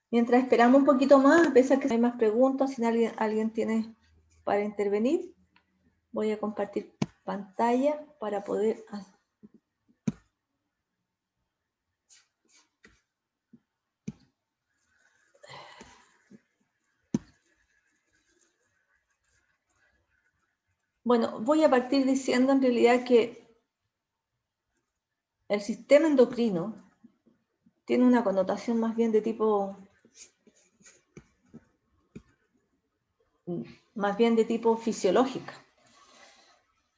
Mientras esperamos un poquito más, a pesar que hay más preguntas, si alguien tiene para intervenir, voy a compartir pantalla para poder hacer. Bueno, voy a partir diciendo en realidad que el sistema endocrino tiene una connotación más bien de tipo fisiológica.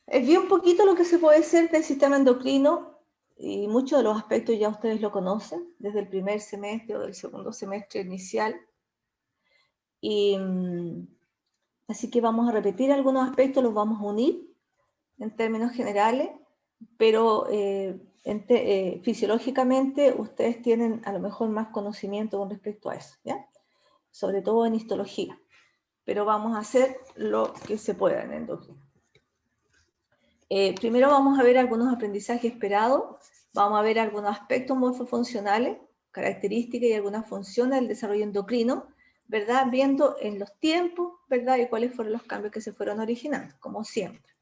Es bien poquito lo que se puede hacer del sistema endocrino y muchos de los aspectos ya ustedes lo conocen desde el primer semestre o del segundo semestre inicial. Y así que vamos a repetir algunos aspectos, los vamos a unir en términos generales, pero fisiológicamente ustedes tienen a lo mejor más conocimiento con respecto a eso, ¿ya? Sobre todo en histología, pero vamos a hacer lo que se pueda en endocrino. Primero vamos a ver algunos aprendizajes esperados, vamos a ver algunos aspectos morfofuncionales, características y algunas funciones del desarrollo endocrino, ¿verdad? Viendo en los tiempos, ¿verdad? Y cuáles fueron los cambios que se fueron originando, como siempre.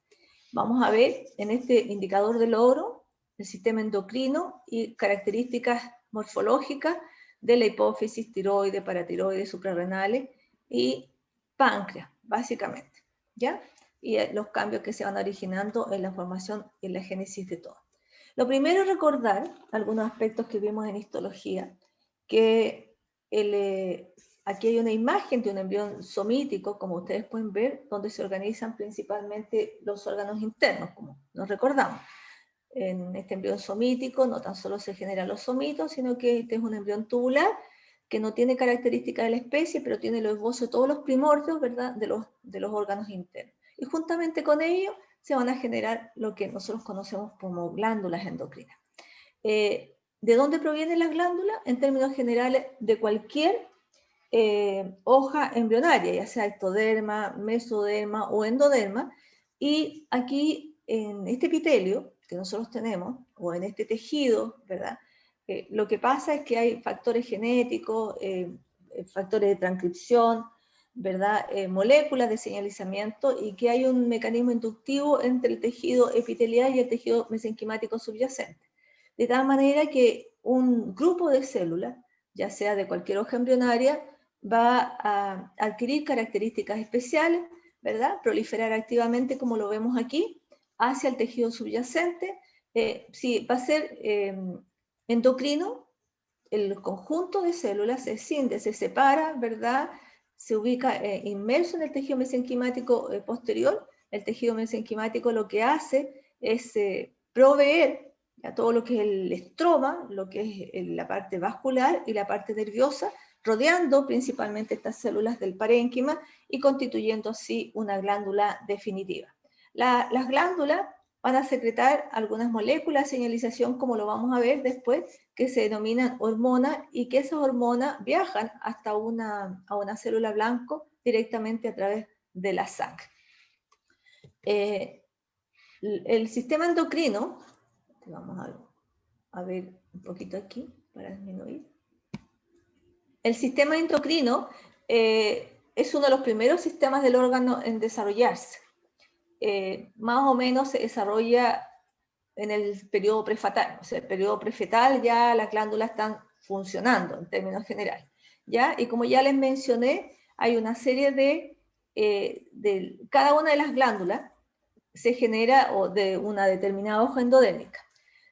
Vamos a ver en este indicador de logro el sistema endocrino y características morfológicas de la hipófisis, tiroide, paratiroide, suprarrenales y páncreas, básicamente, ¿ya? Y los cambios que se van originando en la formación y en la génesis de todo. Lo primero es recordar algunos aspectos que vimos en histología, que aquí hay una imagen de un embrión somítico, como ustedes pueden ver, donde se organizan principalmente los órganos internos, como nos recordamos. En este embrión somítico no tan solo se generan los somitos, sino que este es un embrión tubular que no tiene características de la especie, pero tiene los esbozos de todos los primordios, ¿verdad?, de los órganos internos. Y juntamente con ello se van a generar lo que nosotros conocemos como glándulas endocrinas. ¿De dónde provienen las glándulas? En términos generales, de cualquier hoja embrionaria, ya sea ectoderma, mesoderma o endoderma, y aquí en este epitelio que nosotros tenemos, o en este tejido, ¿verdad? Lo que pasa es que hay factores genéticos, factores de transcripción, ¿verdad? Moléculas de señalizamiento, y que hay un mecanismo inductivo entre el tejido epitelial y el tejido mesenquimático subyacente. De tal manera que un grupo de células, ya sea de cualquier hoja embrionaria, va a adquirir características especiales, ¿verdad? Proliferar activamente, como lo vemos aquí, hacia el tejido subyacente. Si va a ser endocrino, el conjunto de células se escinde, se separa, ¿verdad? Se ubica inmerso en el tejido mesenquimático posterior. El tejido mesenquimático lo que hace es proveer a todo lo que es el estroma, lo que es la parte vascular y la parte nerviosa, rodeando principalmente estas células del parénquima y constituyendo así una glándula definitiva. Las glándulas van a secretar algunas moléculas de señalización, como lo vamos a ver después, que se denominan hormonas, y que esas hormonas viajan hasta a una célula blanco directamente a través de la sangre. El sistema endocrino, vamos a ver un poquito aquí para disminuir. El sistema endocrino es uno de los primeros sistemas del órgano en desarrollarse. Más o menos se desarrolla en el periodo prefetal. O sea, el periodo prefetal ya las glándulas están funcionando en términos generales, ¿ya? Y como ya les mencioné, hay una serie de cada una de las glándulas se genera de una determinada hoja endodérmica.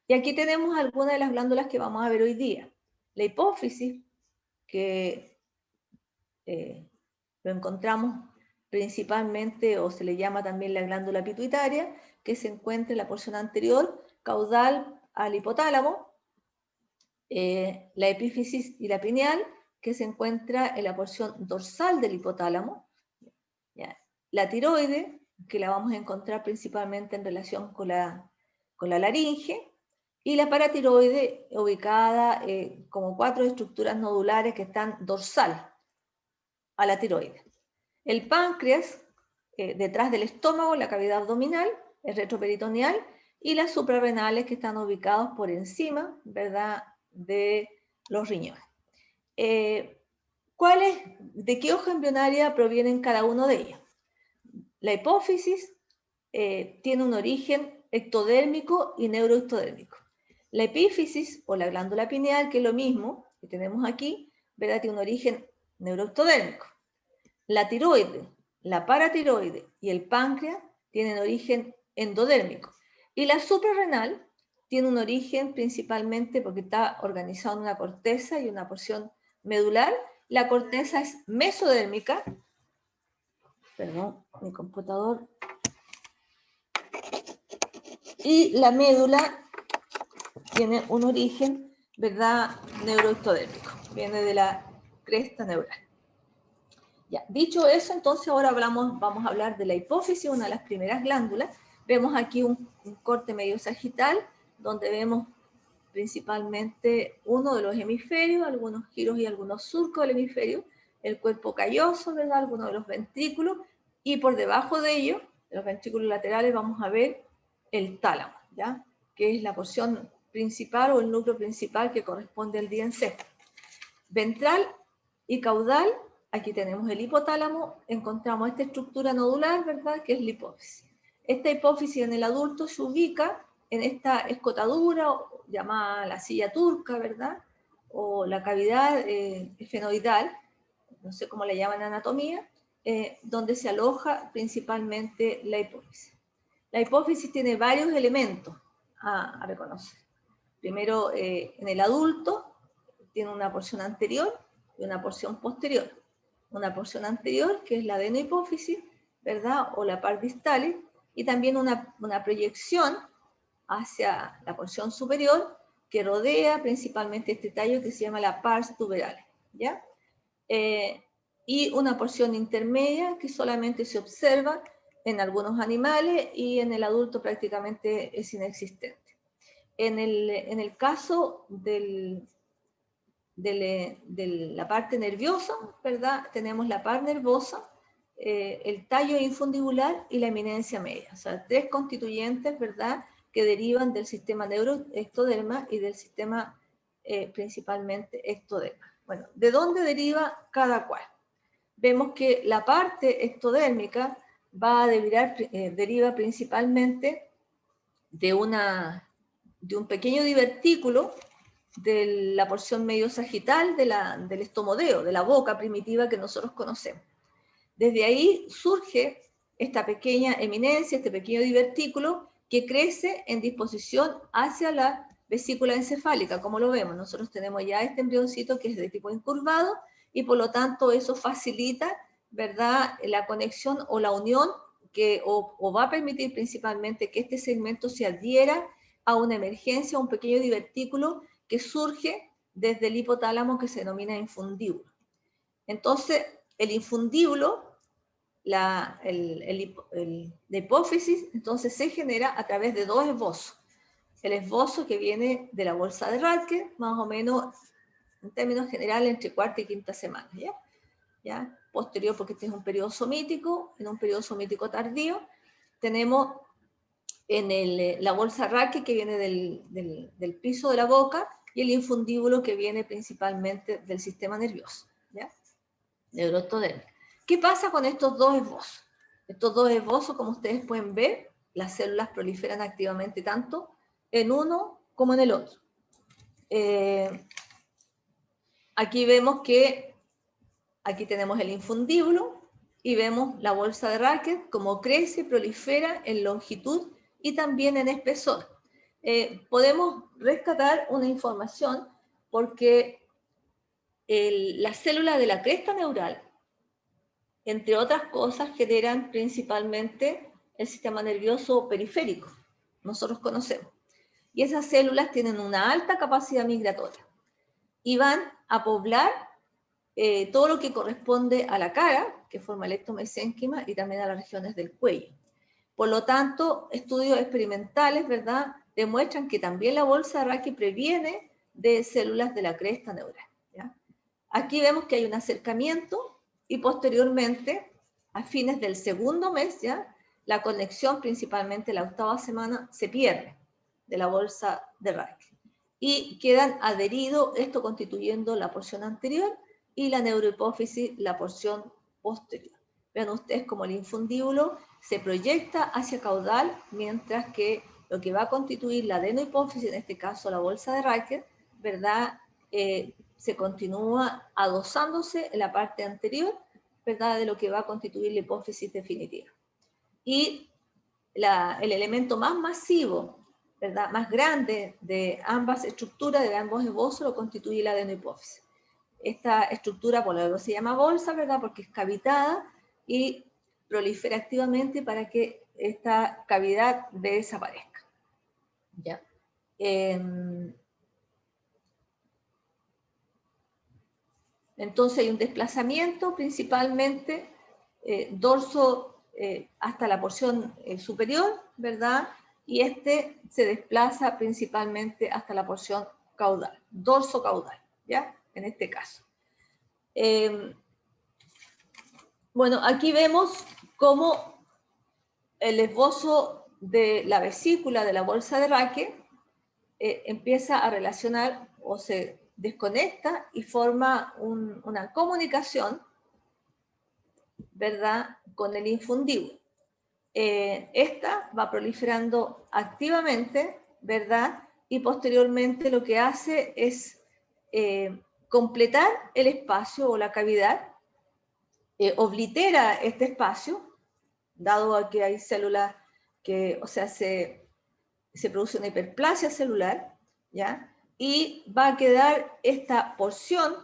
Y aquí tenemos algunas de las glándulas que vamos a ver hoy día. La hipófisis, que lo encontramos principalmente, o se le llama también la glándula pituitaria, que se encuentra en la porción anterior, caudal al hipotálamo, la epífisis y la pineal, que se encuentra en la porción dorsal del hipotálamo, ¿ya? La tiroide, que la vamos a encontrar principalmente en relación con la laringe, y la paratiroide, ubicada como 4 estructuras nodulares que están dorsal a la tiroide. El páncreas, detrás del estómago, la cavidad abdominal, el retroperitoneal, y las suprarrenales, que están ubicados por encima, ¿verdad?, de los riñones. ¿De qué hoja embrionaria provienen cada uno de ellos? La hipófisis tiene un origen ectodérmico y neuroectodérmico. La epífisis, o la glándula pineal, que es lo mismo que tenemos aquí, ¿verdad? Tiene un origen neuroectodérmico. La tiroide, la paratiroide y el páncreas tienen origen endodérmico. Y la suprarrenal tiene un origen principalmente porque está organizado en una corteza y una porción medular. La corteza es mesodérmica. Perdón, mi computador. Y la médula tiene un origen, ¿verdad?, neuroectodérmico. Viene de la cresta neural. Ya, dicho eso, entonces ahora vamos a hablar de la hipófisis, una de las primeras glándulas. Vemos aquí un corte medio sagital, donde vemos principalmente uno de los hemisferios, algunos giros y algunos surcos del hemisferio, el cuerpo calloso, ¿verdad?, algunos de los ventrículos, y por debajo de ellos, de los ventrículos laterales, vamos a ver el tálamo, ¿ya?, que es la porción principal o el núcleo principal que corresponde al diencéfalo. Ventral y caudal, aquí tenemos el hipotálamo, encontramos esta estructura nodular, ¿verdad?, que es la hipófisis. Esta hipófisis en el adulto se ubica en esta escotadura llamada la silla turca, ¿verdad?, o la cavidad esfenoidal, no sé cómo le llaman en anatomía, donde se aloja principalmente la hipófisis. La hipófisis tiene varios elementos a reconocer. Primero, en el adulto, tiene una porción anterior y una porción posterior. Una porción anterior, que es la adenohipófisis, ¿verdad?, o la par distalis, y también una proyección hacia la porción superior que rodea principalmente este tallo que se llama la pars tuberalis, ¿ya? Y una porción intermedia que solamente se observa en algunos animales y en el adulto prácticamente es inexistente. En el caso de la parte nerviosa, ¿verdad?, tenemos la par nervosa, el tallo infundibular y la eminencia media. O sea, tres constituyentes, ¿verdad?, que derivan del sistema neuroectoderma y del sistema principalmente ectoderma. Bueno, ¿de dónde deriva cada cual? Vemos que la parte ectodérmica deriva principalmente de un pequeño divertículo de la porción medio sagital del estomodeo, de la boca primitiva que nosotros conocemos. Desde ahí surge esta pequeña eminencia, este pequeño divertículo que crece en disposición hacia la vesícula encefálica, como lo vemos. Nosotros tenemos ya este embrioncito que es de tipo incurvado y por lo tanto eso facilita, ¿verdad?, la conexión o la unión o va a permitir principalmente que este segmento se adhiera a una emergencia, a un pequeño divertículo que surge desde el hipotálamo que se denomina infundíbulo. Entonces, el infundíbulo, la hipófisis, entonces se genera a través de dos esbozos. El esbozo que viene de la bolsa de Rathke, más o menos, en términos generales, entre cuarta y quinta semana, ¿ya? Posterior, porque este es un periodo somítico, en un periodo somítico tardío, tenemos en la bolsa Rathke que viene del piso de la boca y el infundíbulo que viene principalmente del sistema nervioso, ¿ya?, neuroectodérmico. ¿Qué pasa con estos dos esbozos? Estos dos esbozos, como ustedes pueden ver, las células proliferan activamente tanto en uno como en el otro. Aquí vemos que aquí tenemos el infundíbulo y vemos la bolsa de Rathke como crece, prolifera en longitud y también en espesor. Podemos rescatar una información porque las células de la cresta neural, entre otras cosas, generan principalmente el sistema nervioso periférico, nosotros conocemos. Y esas células tienen una alta capacidad migratoria y van a poblar todo lo que corresponde a la cara, que forma el ectomesénquima, y también a las regiones del cuello. Por lo tanto, estudios experimentales, ¿verdad?, demuestran que también la bolsa de Rathke previene de células de la cresta neural, ¿ya? Aquí vemos que hay un acercamiento y posteriormente, a fines del segundo mes, ¿ya?, la conexión, principalmente la octava semana, se pierde de la bolsa de Rathke. y quedan adheridos, esto constituyendo la porción anterior y la neurohipófisis la porción posterior. Vean ustedes cómo el infundíbulo se proyecta hacia caudal, mientras que lo que va a constituir la adenohipófisis, en este caso la bolsa de Racket, ¿verdad? Se continúa adosándose en la parte anterior, ¿verdad? De lo que va a constituir la hipófisis definitiva. Y el elemento más masivo, ¿verdad? Más grande de ambas estructuras, de ambos esbozos, lo constituye la adenohipófisis. Esta estructura, por lo que se llama bolsa, ¿verdad? Porque es cavitada y prolifera activamente para que esta cavidad desaparezca. ¿Ya? Entonces hay un desplazamiento principalmente dorso hasta la porción superior, ¿verdad? Y este se desplaza principalmente hasta la porción caudal, dorso caudal, ¿ya? En este caso. Bueno, aquí vemos cómo el esbozo de la vesícula de la bolsa de Racket empieza a relacionar o se desconecta y forma una comunicación, ¿verdad?, con el infundíbulo. Esta va proliferando activamente, ¿verdad? Y posteriormente lo que hace es completar el espacio o la cavidad, oblitera este espacio, dado a que hay células que, o sea, se produce una hiperplasia celular, ¿ya? Y va a quedar esta porción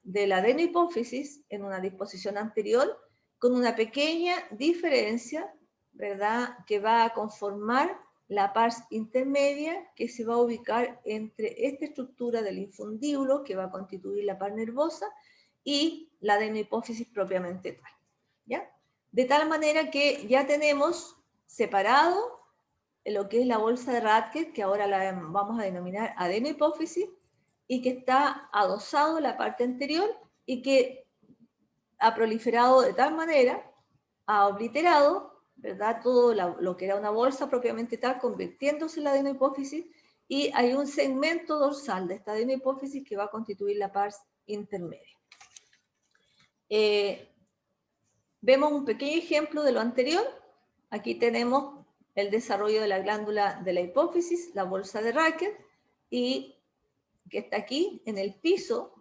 de la adenohipófisis en una disposición anterior con una pequeña diferencia, ¿verdad?, que va a conformar la pars intermedia que se va a ubicar entre esta estructura del infundíbulo que va a constituir la pars nervosa y la adenohipófisis propiamente tal, ¿ya? De tal manera que ya tenemos separado lo que es la bolsa de Racket, que ahora la vamos a denominar adenohipófisis, y que está adosado la parte anterior y que ha proliferado de tal manera, ha obliterado, ¿verdad?, todo lo que era una bolsa propiamente tal, convirtiéndose en la adenohipófisis, y hay un segmento dorsal de esta adenohipófisis que va a constituir la pars intermedia. Vemos un pequeño ejemplo de lo anterior. Aquí tenemos el desarrollo de la glándula de la hipófisis, la bolsa de Racket, y que está aquí en el piso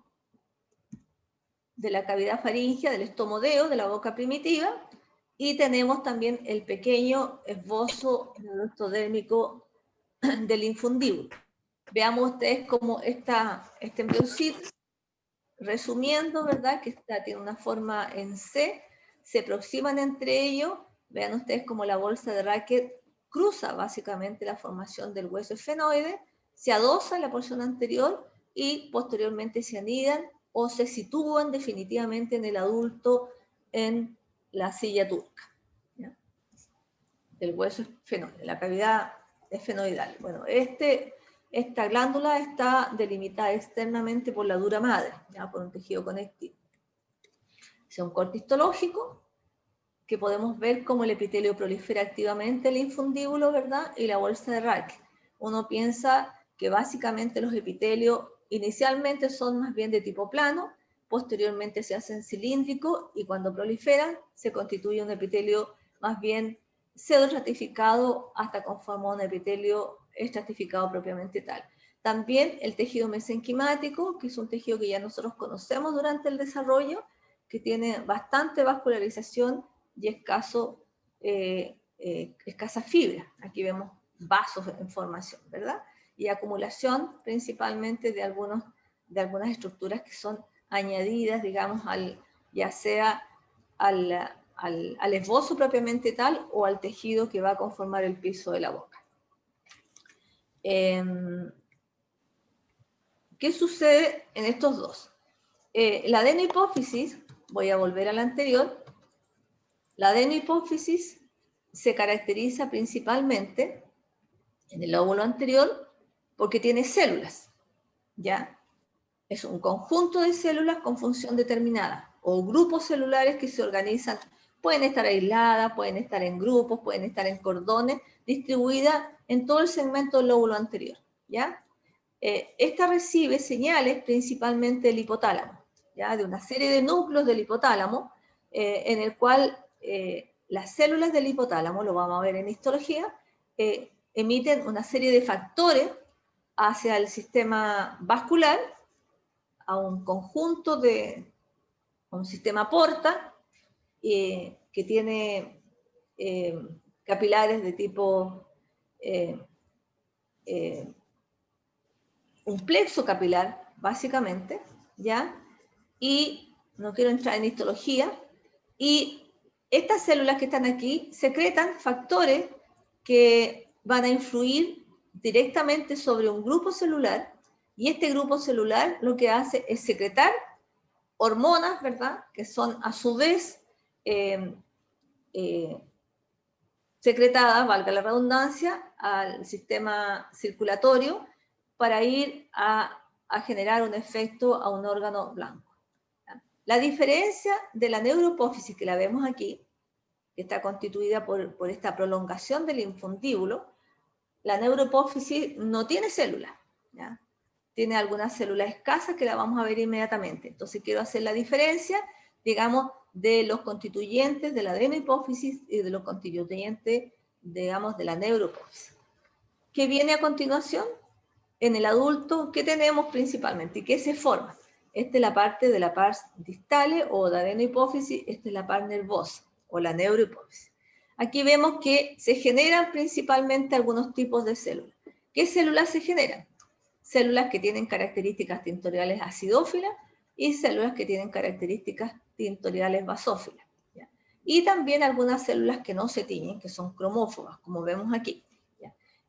de la cavidad faríngea, del estomodeo, de la boca primitiva, y tenemos también el pequeño esbozo neuroectodérmico del infundíbulo. Veamos ustedes cómo este embrioncito, resumiendo, ¿verdad?, que tiene una forma en C, se aproximan entre ellos. Vean ustedes cómo la bolsa de Racket cruza básicamente la formación del hueso esfenoide, se adosa en la porción anterior y posteriormente se anidan o se sitúan definitivamente en el adulto en la silla turca, ¿ya?, del hueso esfenoide, la cavidad esfenoidal. Bueno, esta glándula está delimitada externamente por la dura madre, ¿ya?, por un tejido conectivo. Es un corte histológico que podemos ver cómo el epitelio prolifera activamente el infundíbulo, ¿verdad?, y la bolsa de Racket. Uno piensa que básicamente los epitelios inicialmente son más bien de tipo plano, posteriormente se hacen cilíndricos y cuando proliferan se constituye un epitelio más bien pseudoestratificado hasta conformar un epitelio estratificado propiamente tal. También el tejido mesenquimático, que es un tejido que ya nosotros conocemos durante el desarrollo, que tiene bastante vascularización y escasa fibra. Aquí vemos vasos en formación, ¿verdad? Y acumulación principalmente de algunas estructuras que son añadidas, digamos, ya sea al esbozo propiamente tal o al tejido que va a conformar el piso de la boca. ¿Qué sucede en estos dos? La adenohipófisis, voy a volver a la anterior, la adenohipófisis se caracteriza principalmente en el lóbulo anterior porque tiene células, ¿ya? Es un conjunto de células con función determinada o grupos celulares que se organizan, pueden estar aisladas, pueden estar en grupos, pueden estar en cordones, distribuidas en todo el segmento del lóbulo anterior, ¿ya? esta recibe señales principalmente del hipotálamo, ¿ya? De una serie de núcleos del hipotálamo, en el cual las células del hipotálamo, lo vamos a ver en histología, emiten una serie de factores hacia el sistema vascular, a un conjunto de un sistema porta, que tiene capilares de tipo un plexo capilar, básicamente, ¿ya? Y no quiero entrar en histología, y estas células que están aquí secretan factores que van a influir directamente sobre un grupo celular, y este grupo celular lo que hace es secretar hormonas, ¿verdad? Que son a su vez secretadas, valga la redundancia, al sistema circulatorio para ir a generar un efecto a un órgano blanco. La diferencia de la neurohipófisis, que la vemos aquí, que está constituida por esta prolongación del linfundíbulo, la neurohipófisis no tiene células, ¿ya? Tiene algunas células escasas que la vamos a ver inmediatamente. Entonces quiero hacer la diferencia, digamos, de los constituyentes de la adenohipófisis y de los constituyentes, digamos, de la neurohipófisis. ¿Qué viene a continuación? En el adulto, ¿qué tenemos principalmente? ¿Y qué se forma? Esta es la parte de la pars distale o de adenohipófisis, esta es la par nervosa o la neurohipófisis. Aquí vemos que se generan principalmente algunos tipos de células. ¿Qué células se generan? Células que tienen características tintoriales acidófilas y células que tienen características tintoriales basófilas, ¿ya? Y también algunas células que no se tiñen, que son cromófobas, como vemos aquí.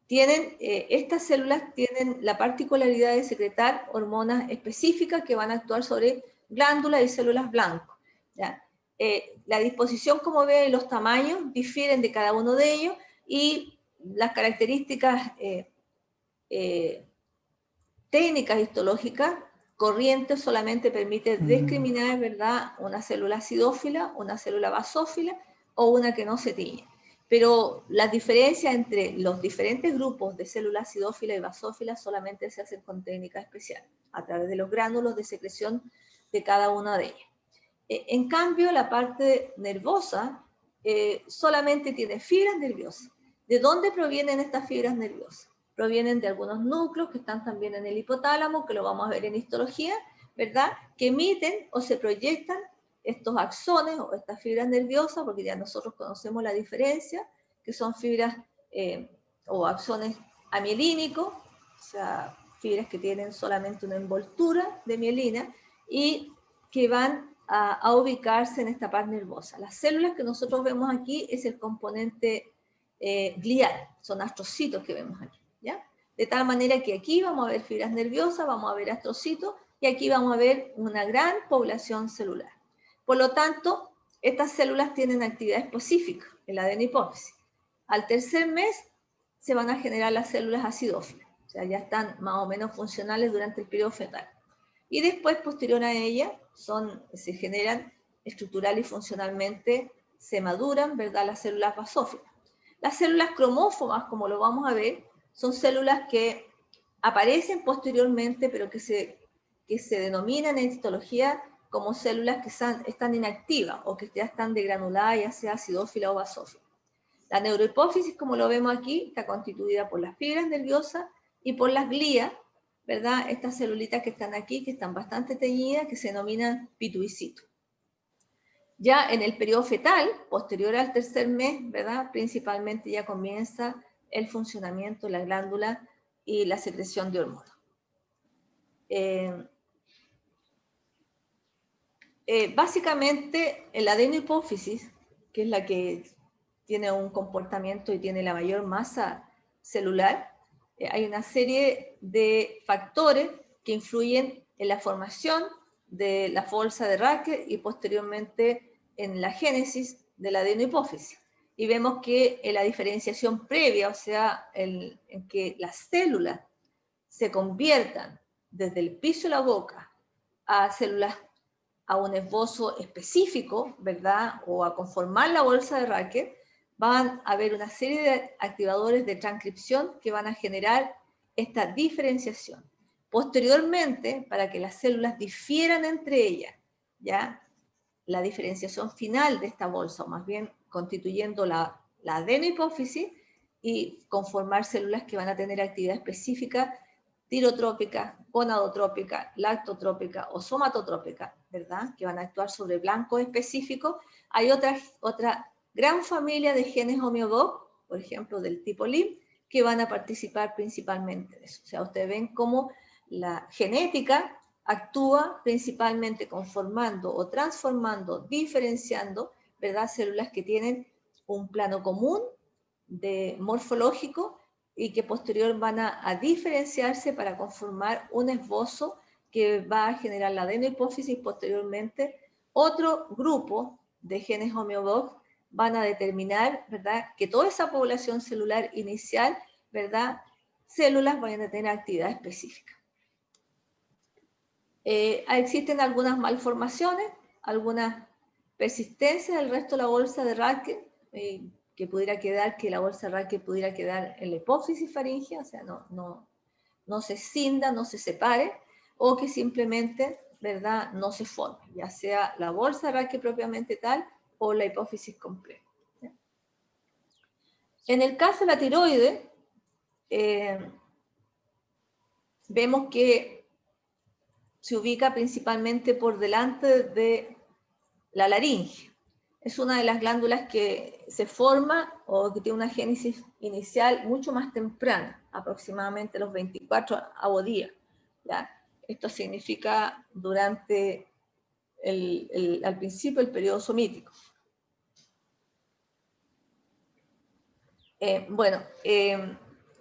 Estas células tienen la particularidad de secretar hormonas específicas que van a actuar sobre glándulas y células blancas, ¿ya? La disposición, como ven, y los tamaños difieren de cada uno de ellos, y las características técnicas histológicas corrientes solamente permite discriminar, ¿verdad?, una célula acidófila, una célula basófila o una que no se tiñe. Pero las diferencias entre los diferentes grupos de células acidófilas y basófilas solamente se hacen con técnicas especiales, a través de los gránulos de secreción de cada una de ellas. En cambio, la parte nervosa solamente tiene fibras nerviosas. ¿De dónde provienen estas fibras nerviosas? Provienen de algunos núcleos que están también en el hipotálamo, que lo vamos a ver en histología, ¿verdad? Que emiten o se proyectan estos axones o estas fibras nerviosas, porque ya nosotros conocemos la diferencia, que son fibras o axones amielínicos, o sea, fibras que tienen solamente una envoltura de mielina y que van a ubicarse en esta parte nervosa. Las células que nosotros vemos aquí es el componente glial, son astrocitos que vemos aquí, ¿ya? De tal manera que aquí vamos a ver fibras nerviosas, vamos a ver astrocitos, y aquí vamos a ver una gran población celular. Por lo tanto, estas células tienen actividad específica en la adenohipófisis. Al tercer mes se van a generar las células acidófilas, o sea, ya están más o menos funcionales durante el periodo fetal. Y después, posterior a ella, se generan estructural y funcionalmente, se maduran, ¿verdad?, las células basófilas. Las células cromófobas, como lo vamos a ver, son células que aparecen posteriormente, pero que se denominan en histología como células que están inactivas o que ya están degranuladas, ya sea acidófila o basófila. La neurohipófisis, como lo vemos aquí, está constituida por las fibras nerviosas y por las glías, ¿verdad? Estas celulitas que están aquí, que están bastante teñidas, que se denominan pituicitos. Ya en el periodo fetal, posterior al tercer mes, ¿verdad?, principalmente ya comienza el funcionamiento de la glándula y la secreción de hormonas. Básicamente, la adenohipófisis, que es la que tiene un comportamiento y tiene la mayor masa celular, hay una serie de factores que influyen en la formación de la bolsa de Raque y posteriormente en la génesis de la adenohipófisis. Y vemos que en la diferenciación previa, o sea, en que las células se conviertan desde el piso de la boca a células a un esbozo específico, ¿verdad?, o a conformar la bolsa de Raque, van a haber una serie de activadores de transcripción que van a generar esta diferenciación. Posteriormente, para que las células difieran entre ellas, ¿ya? La diferenciación final de esta bolsa, o más bien constituyendo la adenohipófisis y conformar células que van a tener actividad específica, tirotrópica, gonadotrópica, lactotrópica o somatotrópica, ¿verdad? Que van a actuar sobre blancos específicos. Hay otra gran familia de genes homeodoc, por ejemplo, del tipo LIM, que van a participar principalmente de eso. O sea, ustedes ven cómo la genética actúa principalmente conformando o transformando, diferenciando, ¿verdad? Células que tienen un plano común de morfológico y que posterior van a diferenciarse para conformar un esbozo que va a generar la adenohipófisis. Posteriormente, otro grupo de genes homeodoc van a determinar, ¿verdad?, que toda esa población celular inicial, ¿verdad?, células vayan a tener actividad específica. Existen algunas malformaciones, algunas persistencias del resto de la bolsa de Racket, que pudiera quedar, que la bolsa de Racket pudiera quedar en la hipófisis faríngea, o sea, no se cinda, no se separe, o que simplemente, ¿verdad?, no se forme, ya sea la bolsa de Racket propiamente tal o la hipófisis completa. ¿Ya? En el caso de la tiroides, vemos que se ubica principalmente por delante de la laringe. Es una de las glándulas que se forma o que tiene una génesis inicial mucho más temprana, aproximadamente los 24 días. ¿Ya? Esto significa durante al principio el periodo somítico. Es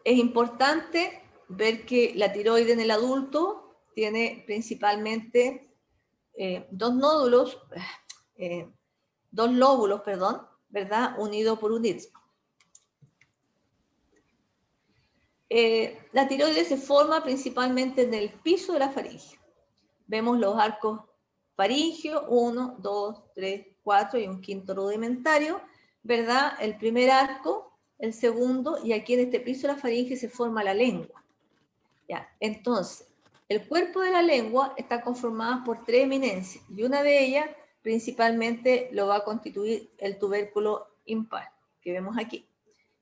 importante ver que la tiroide en el adulto tiene principalmente dos lóbulos, ¿verdad?, unidos por un istmo. La tiroides se forma principalmente en el piso de la faringe. Vemos los arcos faringeos, 1, 2, 3, 4 y un quinto rudimentario, ¿verdad? El primer arco, el segundo, y aquí en este piso de la faringe se forma la lengua. ¿Ya? Entonces, el cuerpo de la lengua está conformado por 3 eminencias, y una de ellas principalmente lo va a constituir el tubérculo impar, que vemos aquí.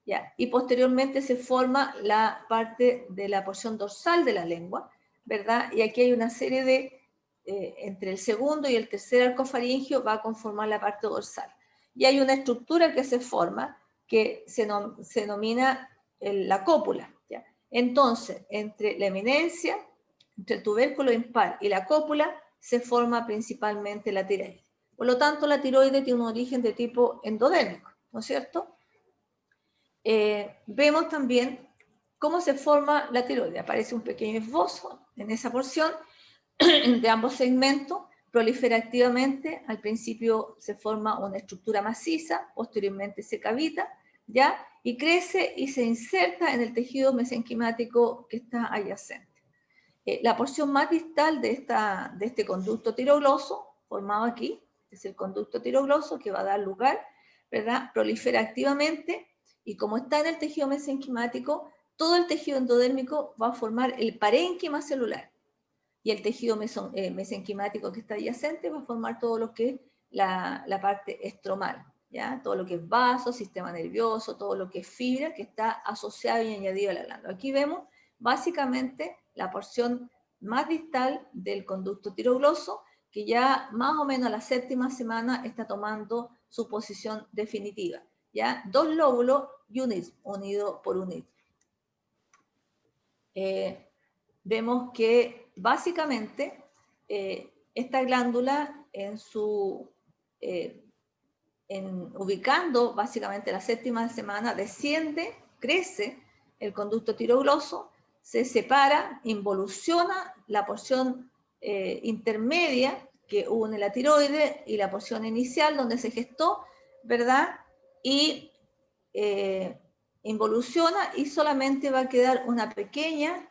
¿Ya? Y posteriormente se forma la parte de la porción dorsal de la lengua, ¿verdad? Y aquí hay una serie de, entre el segundo y el tercer arco faríngeo va a conformar la parte dorsal. Y hay una estructura que se forma que se denomina la cópula. ¿Ya? Entonces, entre la eminencia, entre el tubérculo impar y la cópula, se forma principalmente la tiroides. Por lo tanto, la tiroides tiene un origen de tipo endodérmico, ¿no es cierto? Vemos también cómo se forma la tiroides. Aparece un pequeño esbozo en esa porción de ambos segmentos, prolifera activamente, al principio se forma una estructura maciza, posteriormente se cavita, ¿ya? Y crece y se inserta en el tejido mesenquimático que está adyacente. La porción más distal de este conducto tirogloso, formado aquí, es el conducto tirogloso que va a dar lugar, ¿verdad? Prolifera activamente y como está en el tejido mesenquimático, todo el tejido endodérmico va a formar el parénquima celular y el tejido mesenquimático que está adyacente va a formar todo lo que es la parte estromal, ¿ya? Todo lo que es vaso, sistema nervioso, todo lo que es fibra que está asociado y añadido a la glándula. Aquí vemos básicamente la porción más distal del conducto tirogloso, que ya más o menos a la 7ª semana está tomando su posición definitiva. ¿Ya? 2 lóbulos y un istmo, unido por un istmo. Vemos que básicamente esta glándula ubicando básicamente la 7ª semana desciende, crece el conducto tirogloso, se separa, involuciona la porción intermedia que une la tiroides y la porción inicial donde se gestó, ¿verdad? Y involuciona y solamente va a quedar una pequeña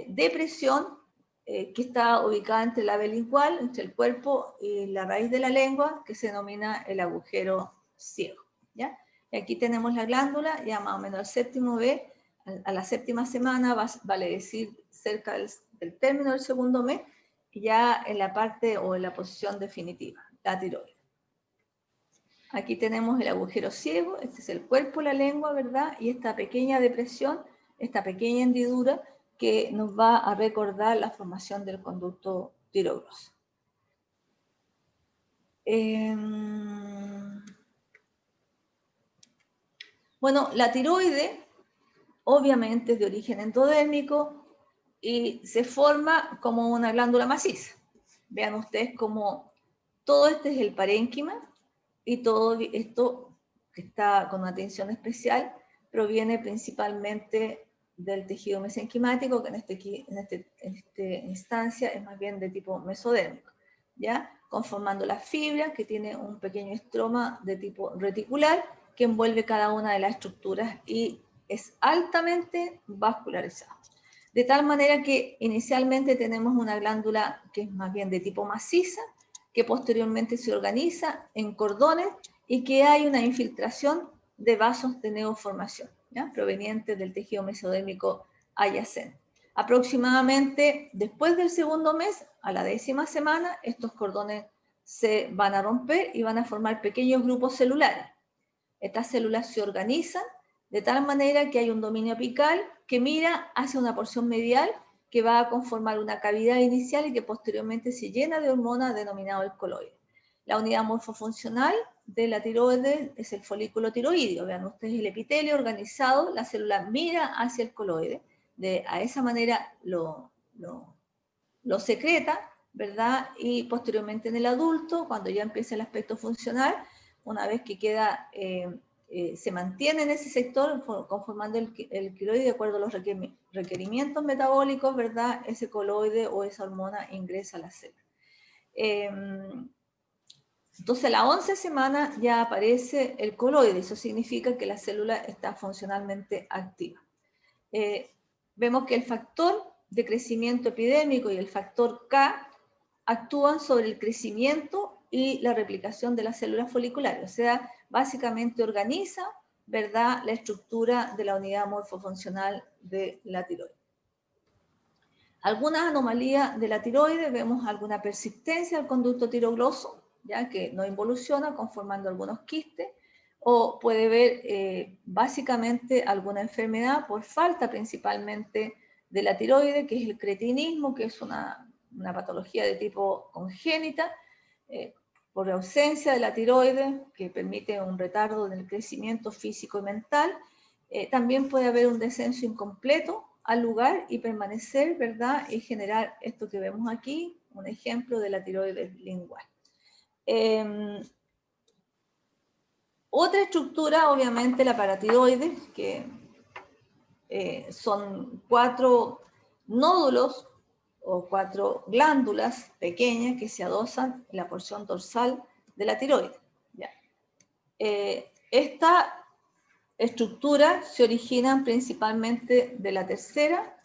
depresión que está ubicada entre la lingual, entre el cuerpo y la raíz de la lengua, que se denomina el agujero ciego. ¿Ya? Y aquí tenemos la glándula, ya más o menos al 7º B, a la séptima semana, vale decir cerca del término del segundo mes, ya en la parte o en la posición definitiva, la tiroides. Aquí tenemos el agujero ciego, este es el cuerpo, la lengua, ¿verdad? Y esta pequeña depresión, esta pequeña hendidura que nos va a recordar la formación del conducto tirogroso. Bueno, la tiroide obviamente es de origen endodérmico y se forma como una glándula maciza. Vean ustedes como todo este es el parénquima y todo esto que está con una atención especial proviene principalmente del tejido mesenquimático, que en esta instancia es más bien de tipo mesodérmico, ¿ya? Conformando las fibras, que tiene un pequeño estroma de tipo reticular que envuelve cada una de las estructuras y es altamente vascularizado. De tal manera que inicialmente tenemos una glándula que es más bien de tipo maciza, que posteriormente se organiza en cordones y que hay una infiltración de vasos de neoformación, ¿ya? Provenientes del tejido mesodérmico adyacente. Aproximadamente después del segundo mes, a la 10ª semana, estos cordones se van a romper y van a formar pequeños grupos celulares. Estas células se organizan de tal manera que hay un dominio apical que mira hacia una porción medial que va a conformar una cavidad inicial y que posteriormente se llena de hormona denominado el coloide. La unidad morfofuncional de la tiroides es el folículo tiroideo. Vean ustedes el epitelio organizado, la célula mira hacia el coloide, a esa manera lo secreta, ¿verdad? Y posteriormente en el adulto, cuando ya empieza el aspecto funcional, una vez que queda, se mantiene en ese sector conformando el quiloide de acuerdo a los requerimientos metabólicos, ¿verdad? Ese coloide o esa hormona ingresa a la célula. Entonces, a la 11ª semana ya aparece el coloide, eso significa que la célula está funcionalmente activa. Vemos que el factor de crecimiento epidémico y el factor K actúan sobre el crecimiento y la replicación de las células foliculares, o sea, básicamente organiza, ¿verdad?, la estructura de la unidad morfofuncional de la tiroides. Algunas anomalías de la tiroides, vemos alguna persistencia del conducto tirogroso, ya que no involuciona conformando algunos quistes, o puede haber básicamente alguna enfermedad por falta principalmente de la tiroides, que es el cretinismo, que es una patología de tipo congénita, por ausencia de la tiroides, que permite un retardo del crecimiento físico y mental. También puede haber un descenso incompleto al lugar y permanecer, ¿verdad? Y generar esto que vemos aquí, un ejemplo de la tiroides lingual. Otra estructura, obviamente, la paratiroides, que son 4 nódulos o 4 glándulas pequeñas que se adosan en la porción dorsal de la tiroides. ¿Ya? Esta estructura se origina principalmente de la tercera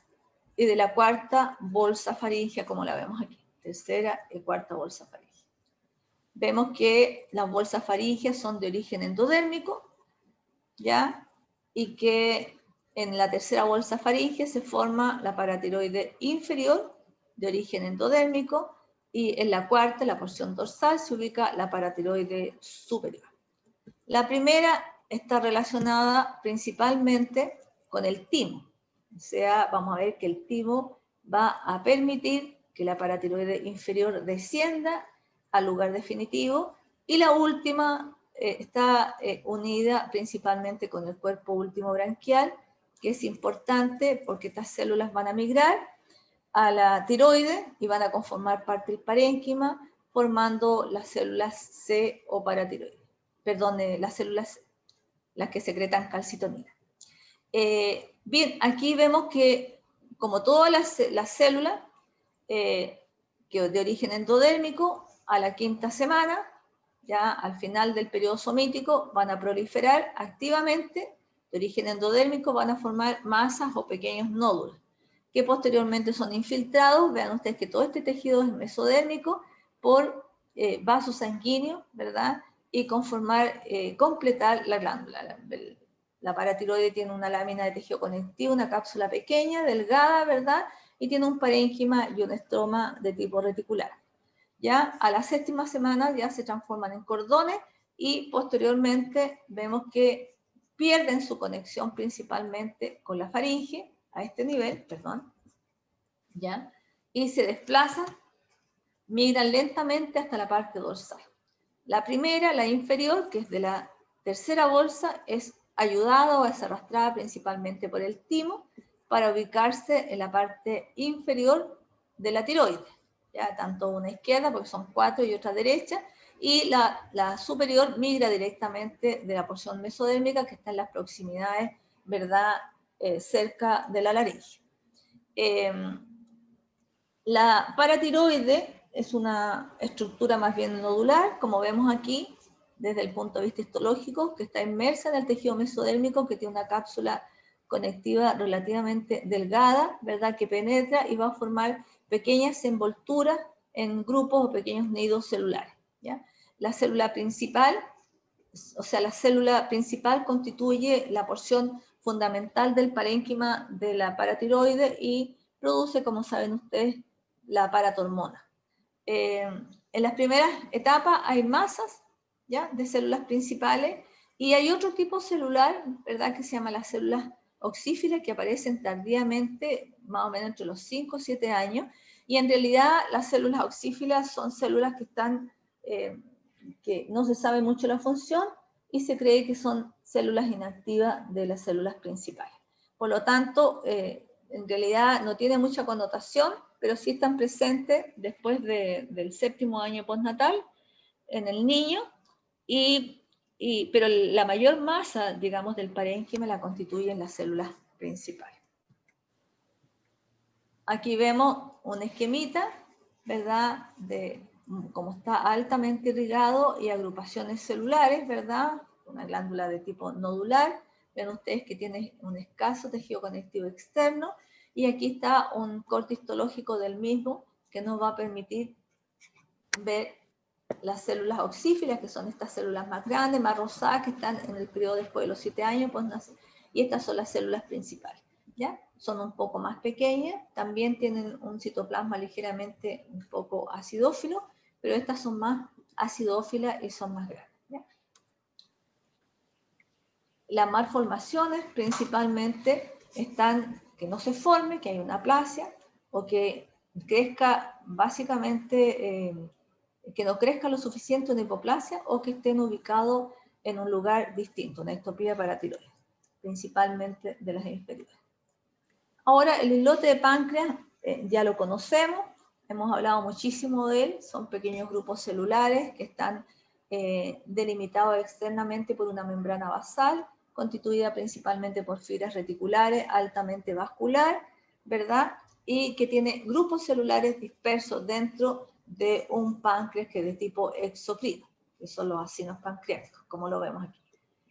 y de la cuarta bolsa faríngea, como la vemos aquí. Tercera y cuarta bolsa faríngea. Vemos que las bolsas faríngeas son de origen endodérmico, ¿ya? Y que en la tercera bolsa faríngea se forma la paratiroide inferior, de origen endodérmico, y en la cuarta, la porción dorsal, se ubica la paratiroide superior. La primera está relacionada principalmente con el timo, o sea, vamos a ver que el timo va a permitir que la paratiroide inferior descienda al lugar definitivo, y la última está unida principalmente con el cuerpo último branquial, que es importante porque estas células van a migrar a la tiroides y van a conformar parte del parénquima, formando las células C o paratiroides. Perdón, las células, las que secretan calcitonina. Bien, aquí vemos que, como todas las células que de origen endodérmico, a la 5ª semana, ya al final del periodo somítico, van a proliferar activamente, de origen endodérmico, van a formar masas o pequeños nódulos, que posteriormente son infiltrados. Vean ustedes que todo este tejido es mesodérmico por vasos sanguíneos, ¿verdad? Y conformar, completar la glándula, La paratiroide tiene una lámina de tejido conectivo, una cápsula pequeña, delgada, ¿verdad? Y tiene un parénquima y un estroma de tipo reticular. Ya a la 7ª semana ya se transforman en cordones y posteriormente vemos que pierden su conexión principalmente con la faringe, a este nivel, perdón, ¿ya? Y se desplazan, migran lentamente hasta la parte dorsal. La primera, la inferior, que es de la tercera bolsa, es ayudada o es arrastrada principalmente por el timo para ubicarse en la parte inferior de la tiroides, ¿ya? Tanto una izquierda, porque son 4, y otra derecha, y la superior migra directamente de la porción mesodérmica que está en las proximidades, ¿verdad? Cerca de la laringe. La paratiroide es una estructura más bien nodular, como vemos aquí, desde el punto de vista histológico, que está inmersa en el tejido mesodérmico, que tiene una cápsula conectiva relativamente delgada, ¿verdad? Que penetra y va a formar pequeñas envolturas en grupos o pequeños nidos celulares, ¿ya? La célula principal, constituye la porción fundamental del parénquima de la paratiroide y produce, como saben ustedes, la paratormona. En las primeras etapas hay masas, ¿ya?, de células principales, y hay otro tipo celular, ¿verdad?, que se llama las células oxífilas, que aparecen tardíamente, más o menos entre los 5 o 7 años, y en realidad las células oxífilas son células que están, que no se sabe mucho la función, y se cree que son células inactivas de las células principales. Por lo tanto, en realidad no tiene mucha connotación, pero sí están presentes después del 7º año postnatal en el niño, pero la mayor masa, digamos, del parénquima la constituyen las células principales. Aquí vemos un esquemita, ¿verdad?, de cómo está altamente irrigado y agrupaciones celulares, ¿verdad?, una glándula de tipo nodular. Ven ustedes que tiene un escaso tejido conectivo externo, y aquí está un corte histológico del mismo que nos va a permitir ver las células oxífilas, que son estas células más grandes, más rosadas, que están en el periodo después de los 7 años, pues, y estas son las células principales, ¿ya? Son un poco más pequeñas, también tienen un citoplasma ligeramente un poco acidófilo, pero estas son más acidófilas y son más grandes, ¿ya? Las malformaciones principalmente están que no se forme, que hay una aplasia, o que crezca básicamente, que no crezca lo suficiente una hipoplasia, o que estén ubicados en un lugar distinto, una ectopía paratiroide, principalmente de las inferiores. Ahora, el islote de páncreas ya lo conocemos, hemos hablado muchísimo de él, son pequeños grupos celulares que están delimitados externamente por una membrana basal, constituida principalmente por fibras reticulares, altamente vascular, ¿verdad? Y que tiene grupos celulares dispersos dentro de un páncreas que es de tipo exocrino, que son los acinos pancreáticos, como lo vemos aquí.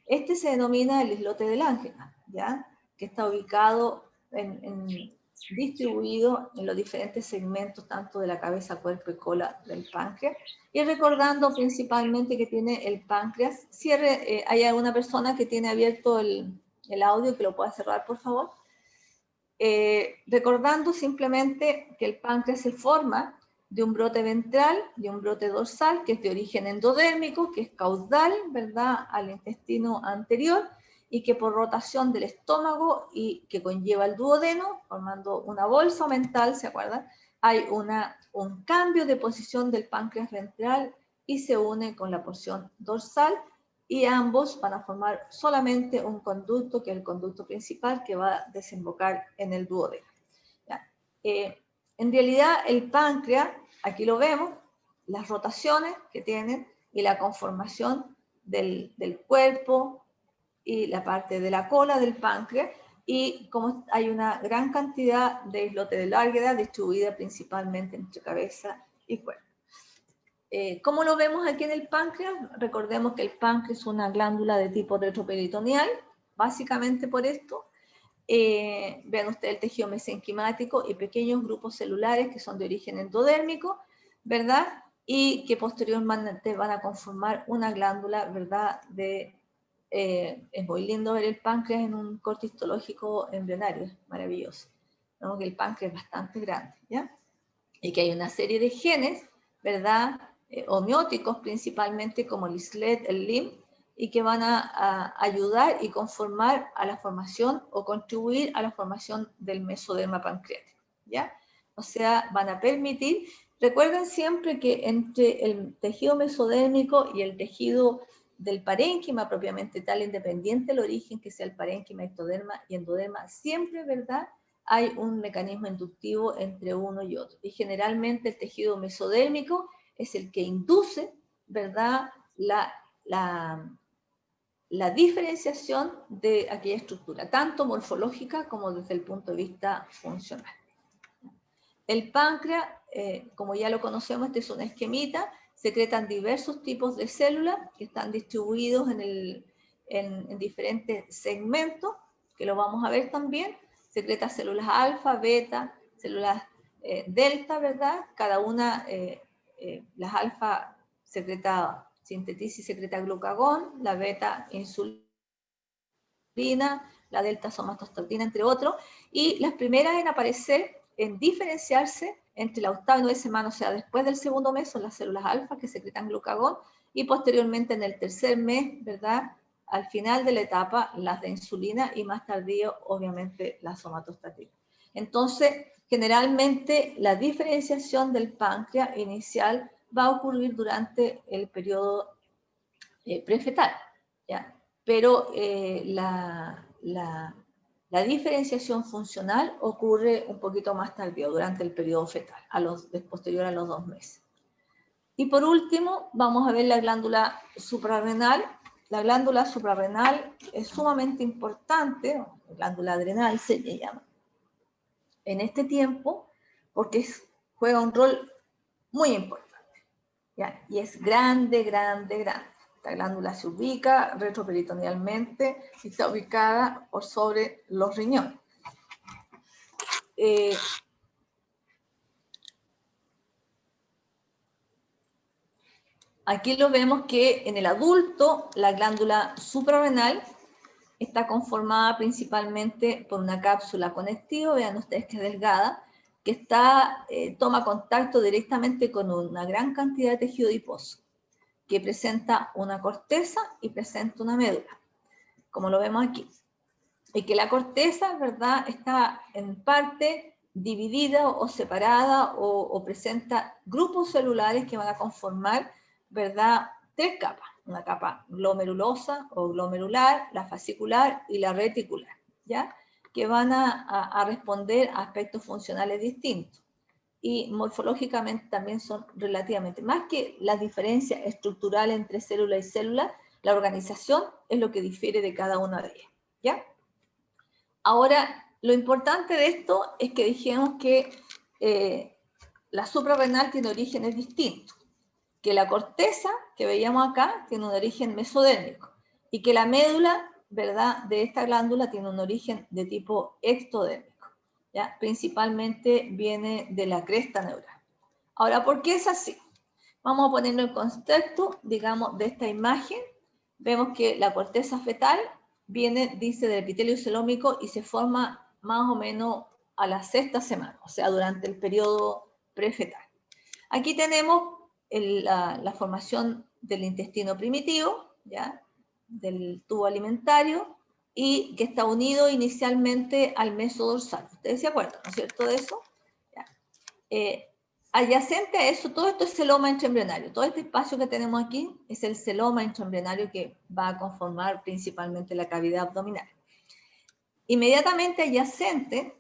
Este se denomina el islote del Langerhans, ¿ya?, que está ubicado distribuido en los diferentes segmentos, tanto de la cabeza, cuerpo y cola del páncreas, y recordando principalmente que tiene el páncreas. Hay alguna persona que tiene abierto el audio, que lo pueda cerrar, por favor. Recordando simplemente que el páncreas se forma de un brote ventral, de un brote dorsal, que es de origen endodérmico, que es caudal, ¿verdad?, al intestino anterior, y que por rotación del estómago y que conlleva el duodeno, formando una bolsa mental, ¿se acuerdan?, hay un cambio de posición del páncreas ventral y se une con la porción dorsal, y ambos van a formar solamente un conducto, que es el conducto principal, que va a desembocar en el duodeno. En realidad, el páncreas, aquí lo vemos, las rotaciones que tienen y la conformación del cuerpo y la parte de la cola del páncreas, y como hay una gran cantidad de islotes de Langerhans distribuida principalmente entre cabeza y cuerpo. ¿Cómo lo vemos aquí en el páncreas? Recordemos que el páncreas es una glándula de tipo retroperitoneal, básicamente por esto. Vean ustedes el tejido mesenquimático y pequeños grupos celulares que son de origen endodérmico, ¿verdad?, y que posteriormente van a conformar una glándula, ¿verdad?, de es muy lindo ver el páncreas en un corte histológico embrionario, es maravilloso. Vemos que el páncreas es bastante grande, ¿ya? Y que hay una serie de genes, ¿verdad? Homeóticos principalmente, como el SLED, el LIM, y que van a ayudar y conformar a la formación o contribuir a la formación del mesoderma pancreático, ¿ya? O sea, van a permitir, recuerden siempre que entre el tejido mesodérmico y el tejido del parénquima propiamente tal, independiente del origen que sea el parénquima, ectoderma y endoderma, siempre, ¿verdad?, hay un mecanismo inductivo entre uno y otro. Y generalmente el tejido mesodérmico es el que induce, ¿verdad?, la diferenciación de aquella estructura, tanto morfológica como desde el punto de vista funcional. El páncreas, como ya lo conocemos, este es una esquemita, secretan diversos tipos de células que están distribuidos en diferentes segmentos, que lo vamos a ver también. Secreta células alfa, beta, células delta, ¿verdad? Cada una, las alfa sintetiza y secreta glucagón, la beta insulina, la delta somatostatina, entre otros, y las primeras en aparecer, en diferenciarse entre la octava y 9 semanas, o sea, después del segundo mes, son las células alfa que secretan glucagón, y posteriormente en el tercer mes, ¿verdad?, al final de la etapa, las de insulina, y más tardío, obviamente, la somatostatina. Entonces, generalmente, la diferenciación del páncreas inicial va a ocurrir durante el periodo prefetal, ¿ya? Pero la diferenciación funcional ocurre un poquito más tardío, durante el periodo fetal, posterior a los 2 meses. Y por último, vamos a ver la glándula suprarrenal. La glándula suprarrenal es sumamente importante, glándula adrenal se le llama, en este tiempo, porque juega un rol muy importante, ¿ya? Y es grande, grande, grande. La glándula se ubica retroperitonealmente y está ubicada por sobre los riñones. Aquí lo vemos que en el adulto la glándula suprarrenal está conformada principalmente por una cápsula conectiva, vean ustedes que es delgada, que toma contacto directamente con una gran cantidad de tejido adiposo, que presenta una corteza y presenta una médula, como lo vemos aquí. Y que la corteza, ¿verdad?, está en parte dividida o separada o presenta grupos celulares que van a conformar, ¿verdad?, 3 capas. Una capa glomerulosa o glomerular, la fascicular y la reticular, ¿ya?, que van a responder a aspectos funcionales distintos. Y morfológicamente también son relativamente, más que la diferencia estructural entre célula y célula, la organización es lo que difiere de cada una de ellas, ¿ya? Ahora, lo importante de esto es que dijimos que la suprarrenal tiene orígenes distintos, que la corteza que veíamos acá tiene un origen mesodérmico y que la médula, ¿verdad?, de esta glándula tiene un origen de tipo ectodérmico, ¿ya? Principalmente viene de la cresta neural. Ahora, ¿por qué es así? Vamos a ponerlo en contexto, digamos, de esta imagen. Vemos que la corteza fetal viene, dice, del epitelio celómico y se forma más o menos a la 6ª semana, o sea, durante el periodo prefetal. Aquí tenemos la formación del intestino primitivo, ¿ya?, del tubo alimentario, y que está unido inicialmente al mesodorsal. ¿Ustedes se acuerdan, no es cierto, de eso? ¿Ya? Adyacente a eso, todo esto es celoma intraembrionario. Todo este espacio que tenemos aquí es el celoma intraembrionario que va a conformar principalmente la cavidad abdominal. Inmediatamente adyacente,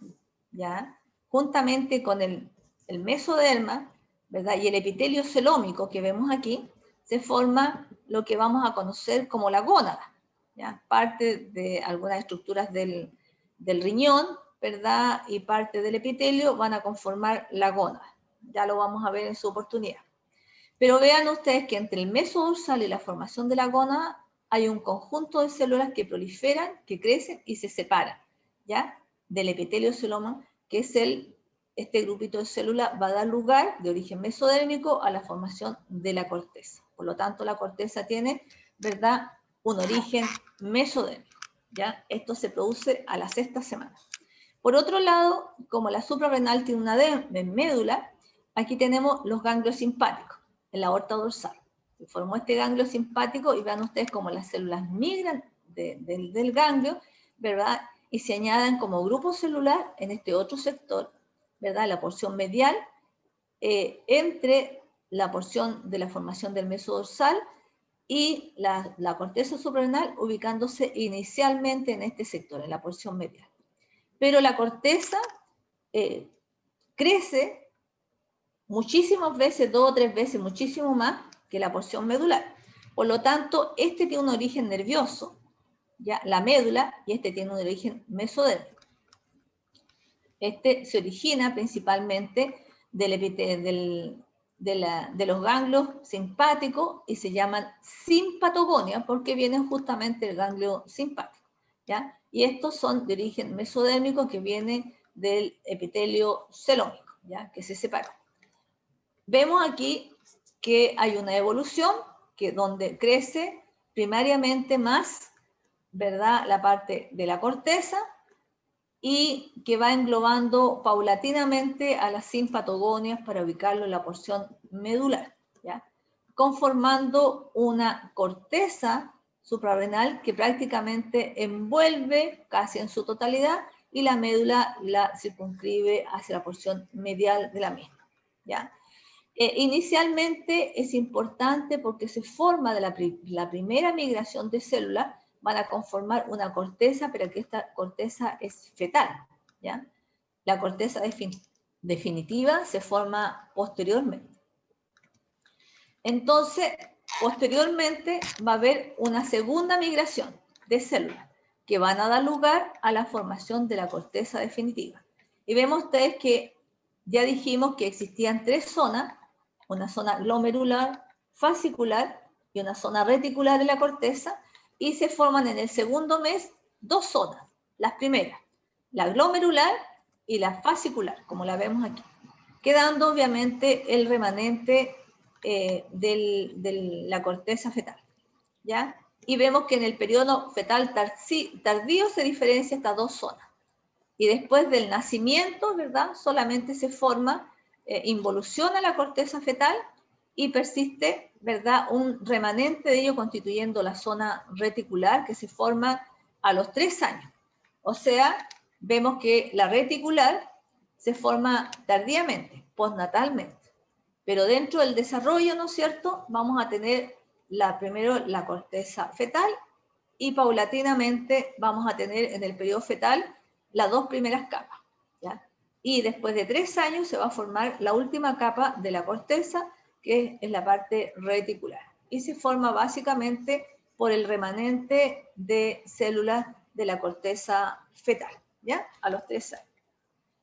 ¿ya?, juntamente con el mesoderma, ¿verdad?, y el epitelio celómico que vemos aquí, se forma lo que vamos a conocer como la gónada, ¿ya? Parte de algunas estructuras del riñón, ¿verdad?, y parte del epitelio van a conformar la gónada. Ya lo vamos a ver en su oportunidad. Pero vean ustedes que entre el mesodorsal y la formación de la gónada hay un conjunto de células que proliferan, que crecen y se separan, ¿ya?, del epitelio celoma, que es este grupito de células va a dar lugar, de origen mesodérmico, a la formación de la corteza. Por lo tanto, la corteza tiene, ¿verdad?, un origen mesodérmico, ¿ya? Esto se produce a la 6ª semana. Por otro lado, como la suprarrenal tiene una médula, aquí tenemos los ganglios simpáticos en la aorta dorsal. Se formó este ganglio simpático y vean ustedes cómo las células migran del ganglio, ¿verdad? Y se añaden como grupo celular en este otro sector, ¿verdad? La porción medial, entre la porción de la formación del mesodorsal y la corteza suprarrenal, ubicándose inicialmente en este sector, en la porción medial. Pero la corteza crece muchísimas veces, 2 o 3 veces, muchísimo más que la porción medular. Por lo tanto, este tiene un origen nervioso, ¿ya? La médula, y este tiene un origen mesodérmico. Este se origina principalmente de los ganglios simpáticos y se llaman simpatogonias porque vienen justamente del ganglio simpático, ¿ya? Y estos son de origen mesodérmico que vienen del epitelio celómico, ¿ya? Que se separó. Vemos aquí que hay una evolución donde crece primariamente más, ¿verdad?, la parte de la corteza, y que va englobando paulatinamente a las simpatogonias para ubicarlo en la porción medular, ¿ya? Conformando una corteza suprarrenal que prácticamente envuelve casi en su totalidad y la médula la circunscribe hacia la porción medial de la misma, ¿ya? Inicialmente es importante porque se forma de la primera migración de células, van a conformar una corteza, pero que esta corteza es fetal, ¿ya? La corteza definitiva se forma posteriormente. Entonces, posteriormente va a haber una segunda migración de células que van a dar lugar a la formación de la corteza definitiva. Y vemos ustedes que ya dijimos que existían 3 zonas, una zona glomerular, fascicular y una zona reticular de la corteza, y se forman en el segundo mes 2 zonas. Las primeras, la glomerular y la fascicular, como la vemos aquí, quedando obviamente el remanente de la corteza fetal, ¿ya? Y vemos que en el periodo fetal tardío se diferencia estas 2 zonas. Y después del nacimiento, ¿verdad?, solamente se forma, involuciona la corteza fetal y persiste, ¿verdad?, un remanente de ello constituyendo la zona reticular que se forma a los 3 años. O sea, vemos que la reticular se forma tardíamente, postnatalmente. Pero dentro del desarrollo, ¿no es cierto?, vamos a tener primero la corteza fetal y paulatinamente vamos a tener en el periodo fetal las 2 primeras capas, ¿ya? Y después de 3 años se va a formar la última capa de la corteza, que es la parte reticular. Y se forma básicamente por el remanente de células de la corteza fetal, ¿ya? A los 3 años.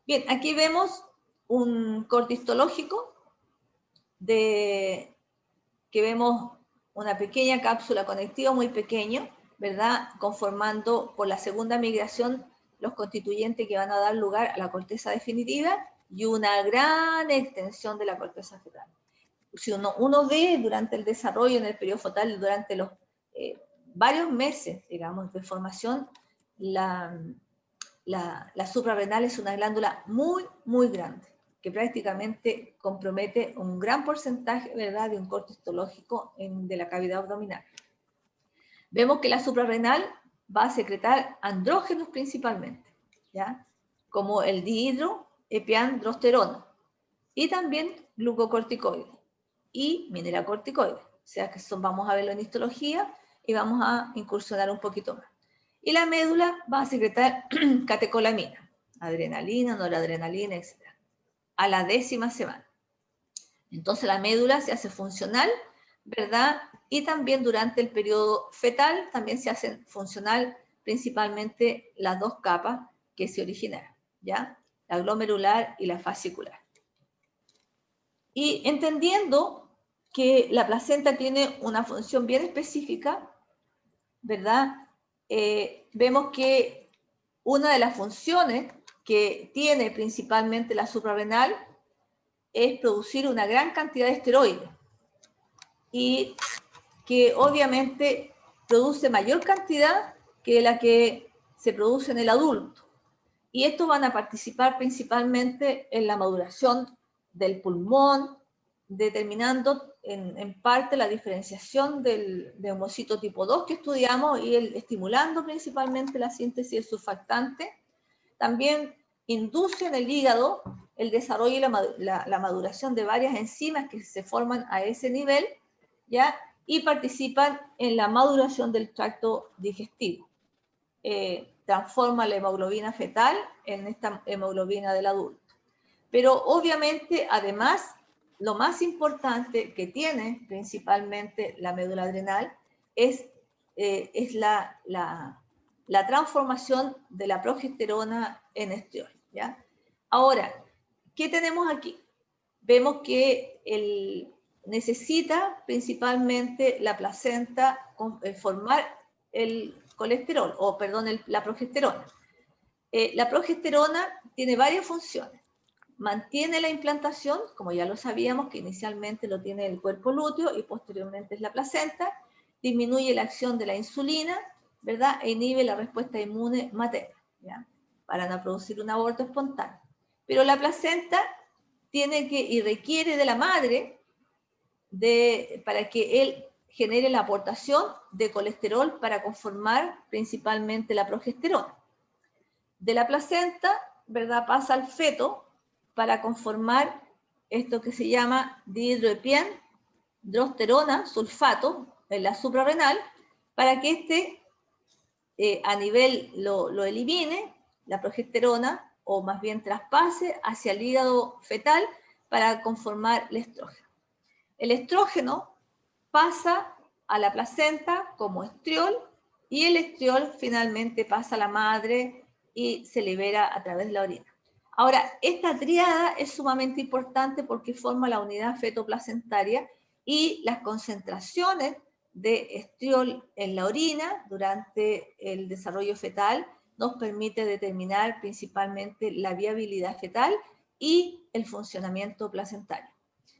Bien, aquí vemos un corte histológico que vemos una pequeña cápsula conectiva muy pequeño, ¿verdad?, conformando por la segunda migración los constituyentes que van a dar lugar a la corteza definitiva y una gran extensión de la corteza fetal. Si uno ve durante el desarrollo en el periodo fetal, durante los varios meses, digamos, de formación, la suprarrenal es una glándula muy, muy grande, que prácticamente compromete un gran porcentaje, ¿verdad?, de un corte histológico de la cavidad abdominal. Vemos que la suprarrenal va a secretar andrógenos principalmente, ¿ya?, como el dihidroepiandrosterona, y también glucocorticoides y mineralocorticoides. O sea que vamos a verlo en histología y vamos a incursionar un poquito más. Y la médula va a secretar catecolamina, adrenalina, noradrenalina, etc. a la 10ª semana. Entonces la médula se hace funcional, ¿verdad? Y también durante el periodo fetal también se hacen funcional principalmente las 2 capas que se originaron, ¿ya? La glomerular y la fascicular. Y entendiendo que la placenta tiene una función bien específica, ¿verdad? Vemos que una de las funciones que tiene principalmente la suprarrenal es producir una gran cantidad de esteroides y que obviamente produce mayor cantidad que la que se produce en el adulto. Y estos van a participar principalmente en la maduración del pulmón, determinando en parte la diferenciación del neumocito tipo 2 que estudiamos y estimulando principalmente la síntesis del surfactante. También induce en el hígado el desarrollo y la maduración de varias enzimas que se forman a ese nivel, ¿ya? Y participan en la maduración del tracto digestivo. Transforma la hemoglobina fetal en esta hemoglobina del adulto. Pero obviamente, además, lo más importante que tiene principalmente la médula adrenal es la transformación de la progesterona en estriol, ¿ya? Ahora, ¿qué tenemos aquí? Vemos que necesita principalmente la placenta formar el colesterol, o perdón, la progesterona. La progesterona tiene varias funciones. Mantiene la implantación, como ya lo sabíamos, que inicialmente lo tiene el cuerpo lúteo y posteriormente es la placenta. Disminuye la acción de la insulina, ¿verdad? E inhibe la respuesta inmune materna, ¿ya? Para no producir un aborto espontáneo. Pero la placenta tiene que y requiere de la madre para que él genere la aportación de colesterol para conformar principalmente la progesterona. De la placenta, ¿verdad?, pasa al feto para conformar esto que se llama dihidroepiandrosterona, sulfato, en la suprarrenal, para que a nivel lo elimine, la progesterona, o más bien traspase hacia el hígado fetal para conformar el estrógeno. El estrógeno pasa a la placenta como estriol y el estriol finalmente pasa a la madre y se libera a través de la orina. Ahora, esta tríada es sumamente importante porque forma la unidad fetoplacentaria y las concentraciones de estriol en la orina durante el desarrollo fetal nos permite determinar principalmente la viabilidad fetal y el funcionamiento placentario.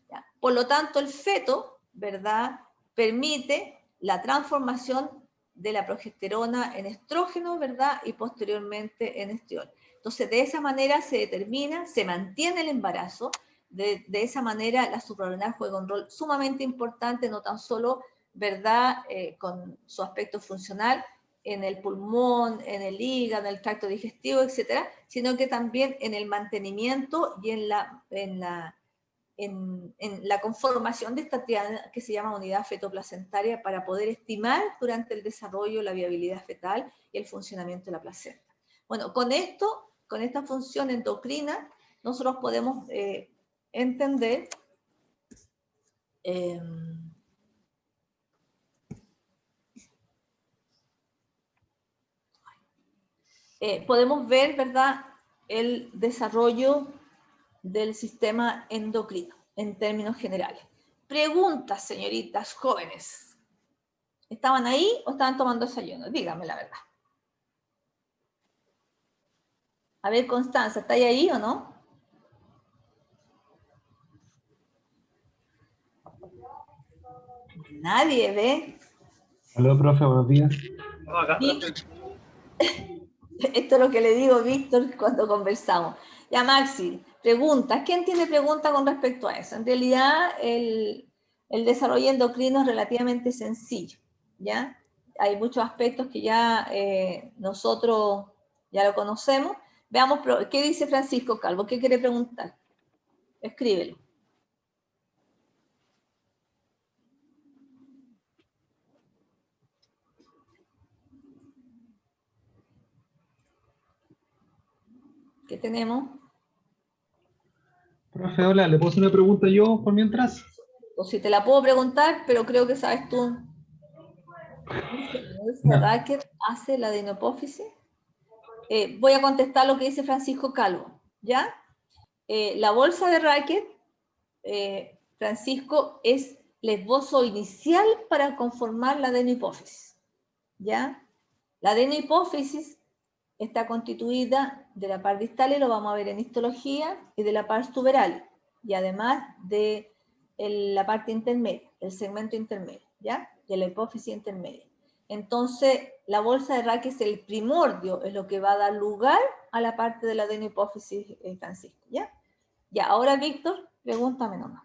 ¿Ya? Por lo tanto, el feto, ¿verdad?, permite la transformación de la progesterona en estrógeno, ¿verdad?, y posteriormente en estriol. Entonces, de esa manera se determina, se mantiene el embarazo, de esa manera la suprarrenal juega un rol sumamente importante, no tan solo, ¿verdad?, con su aspecto funcional en el pulmón, en el hígado, en el tracto digestivo, etcétera, sino que también en el mantenimiento y en la conformación de esta tríada que se llama unidad fetoplacentaria para poder estimar durante el desarrollo la viabilidad fetal y el funcionamiento de la placenta. Bueno, con esta función endocrina, nosotros podemos entender podemos ver, ¿verdad?, el desarrollo del sistema endocrino en términos generales. Preguntas, señoritas jóvenes. ¿Estaban ahí o estaban tomando desayuno? Díganme la verdad. A ver, Constanza, ¿está ahí o no? Nadie ve. Hola, profe, buenos días. Esto es lo que le digo a Víctor cuando conversamos. Ya, Maxi, preguntas. ¿Quién tiene preguntas con respecto a eso? En realidad, el desarrollo endocrino es relativamente sencillo, ¿ya? Hay muchos aspectos que ya nosotros ya lo conocemos. Veamos, ¿qué dice Francisco Calvo? ¿Qué quiere preguntar? Escríbelo. ¿Qué tenemos? Profe, hola, ¿le puedo hacer una pregunta yo por mientras? O si te la puedo preguntar, pero creo que sabes tú. No. Racket hace la adenopófisis. Voy a contestar lo que dice Francisco Calvo, ¿ya? La bolsa de Racket, Francisco, es el esbozo inicial para conformar la adenohipófisis, ¿ya? La adenohipófisis está constituida de la par distal, y lo vamos a ver en histología, y de la par tuberal, y además de la parte intermedia, el segmento intermedio, ¿ya? De la hipófisis intermedia. Entonces, la bolsa de Rack es el primordio, es lo que va a dar lugar a la parte de la adenohipófisis, Francisco, ¿ya? Ya, ahora Víctor, pregúntame nomás.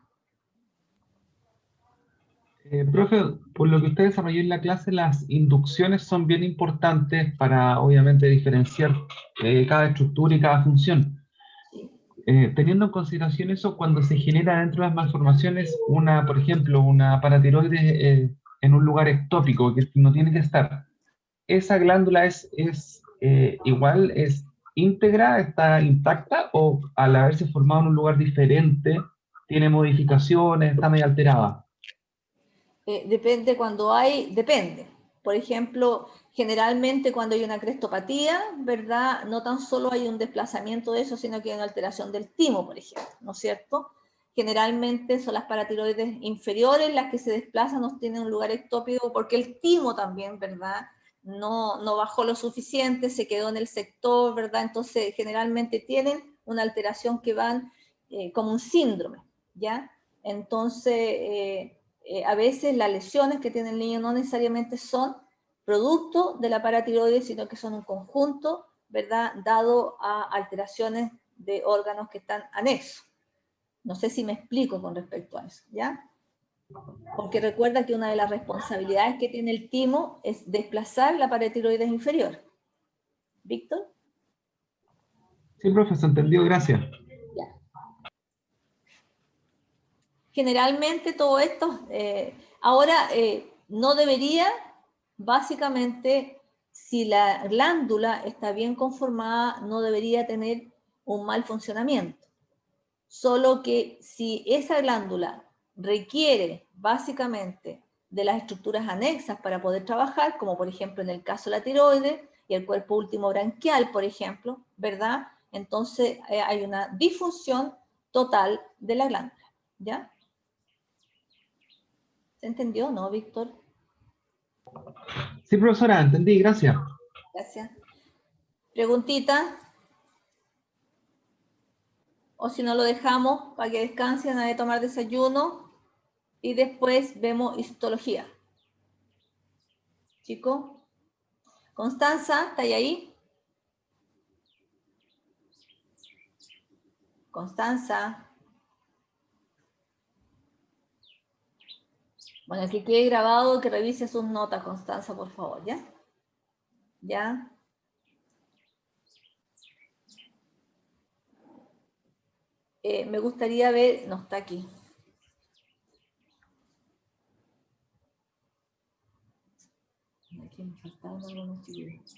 Profe, por lo que usted desarrolló en la clase, las inducciones son bien importantes para, obviamente, diferenciar cada estructura y cada función. Sí. Teniendo en consideración eso, cuando se genera dentro de las malformaciones una, por ejemplo, una paratiroides en un lugar ectópico que no tiene que estar, ¿esa glándula es igual, es íntegra, está intacta o al haberse formado en un lugar diferente tiene modificaciones, está medio alterada? Depende cuando hay, depende. Por ejemplo, generalmente cuando hay una crestopatía, ¿verdad? No tan solo hay un desplazamiento de eso, sino que hay una alteración del timo, por ejemplo, ¿no es cierto? Generalmente son las paratiroides inferiores las que se desplazan, no tienen un lugar ectópico, porque el timo también, ¿verdad? No bajó lo suficiente, se quedó en el sector, ¿verdad? Entonces, generalmente tienen una alteración que van como un síndrome, ¿ya? Entonces, a veces las lesiones que tiene el niño no necesariamente son producto de la paratiroides, sino que son un conjunto, ¿verdad?, dado a alteraciones de órganos que están anexos. No sé si me explico con respecto a eso, ¿ya? Porque recuerda que una de las responsabilidades que tiene el timo es desplazar la paratiroides inferior. ¿Víctor? Sí, profe, se entendió, gracias. Ya. Generalmente todo esto, ahora no debería, básicamente, si la glándula está bien conformada, no debería tener un mal funcionamiento. Solo que si esa glándula requiere básicamente de las estructuras anexas para poder trabajar, como por ejemplo en el caso de la tiroides y el cuerpo último branquial, por ejemplo, ¿verdad? Entonces hay una disfunción total de la glándula, ¿ya? ¿Se entendió, no, Víctor? Sí, profesora, entendí, gracias. Gracias. Preguntita, o si no lo dejamos para que descansen, a de tomar desayuno y después vemos histología. Chico, Constanza, ¿está ahí? Constanza. Bueno, que quede grabado, que revise sus notas, Constanza, por favor, ¿ya? ¿Ya? Me gustaría ver, no está aquí. Aquí me faltaban algunos chiquillos.